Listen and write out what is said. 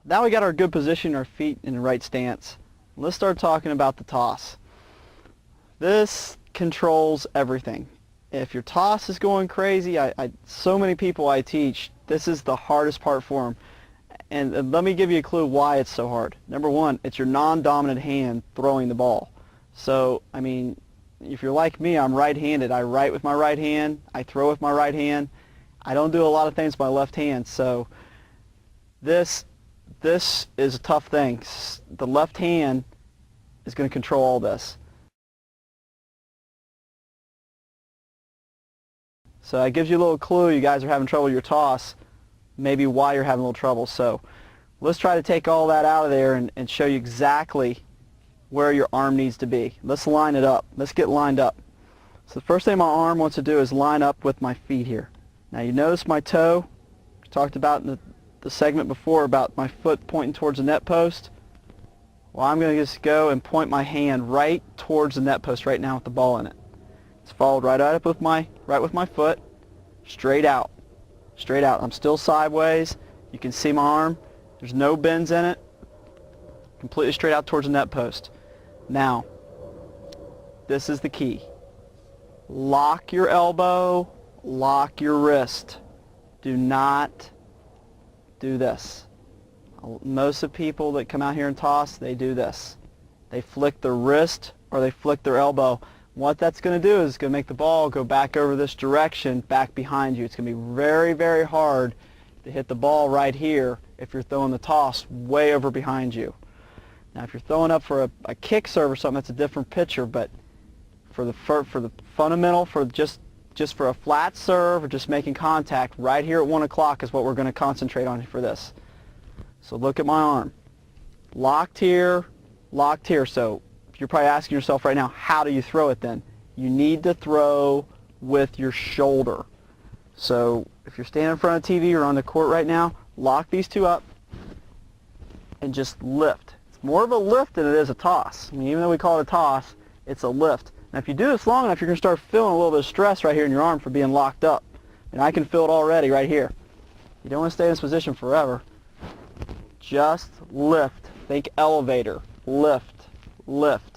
now we got our good position, our feet in the right stance. Let's start talking about the toss. This controls everything. If your toss is going crazy, so many people I teach, this is the hardest part for them. And let me give you a clue why it's so hard. Number one, it's your non-dominant hand throwing the ball. So, I mean, if you're like me, I'm right-handed. I write with my right hand. I throw with my right hand. I don't do a lot of things with my left hand. So this is a tough thing. The left hand is going to control all this. So that gives you a little clue. You guys are having trouble with your toss, maybe why you're having a little trouble. So let's try to take all that out of there and show you exactly where your arm needs to be. Let's line it up. Let's get lined up. So the first thing my arm wants to do is line up with my feet here. Now you notice my toe. We talked about in the segment before about my foot pointing towards the net post. Well, I'm going to just go and point my hand right towards the net post right now with the ball in it. It's followed right up with my foot, straight out. Straight out. I'm still sideways. You can see my arm. There's no bends in it. Completely straight out towards the net post. Now, this is the key. Lock your elbow, lock your wrist. Do not do this. Most of the people that come out here and toss, they do this. They flick their wrist or they flick their elbow. What that's going to do is going to make the ball go back over this direction, back behind you. It's going to be very, very hard to hit the ball right here if you're throwing the toss way over behind you. Now, if you're throwing up for a kick serve or something, that's a different picture. But for the fundamental, for just for a flat serve or just making contact, right here at 1 o'clock is what we're going to concentrate on for this. So look at my arm. Locked here, locked here. So you're probably asking yourself right now, how do you throw it then? You need to throw with your shoulder. So if you're standing in front of TV or on the court right now, lock these two up and just lift. It's more of a lift than it is a toss. I mean, even though we call it a toss, it's a lift. Now if you do this long enough, you're going to start feeling a little bit of stress right here in your arm for being locked up. And I can feel it already right here. You don't want to stay in this position forever. Just lift. Think elevator. Lift. Lift.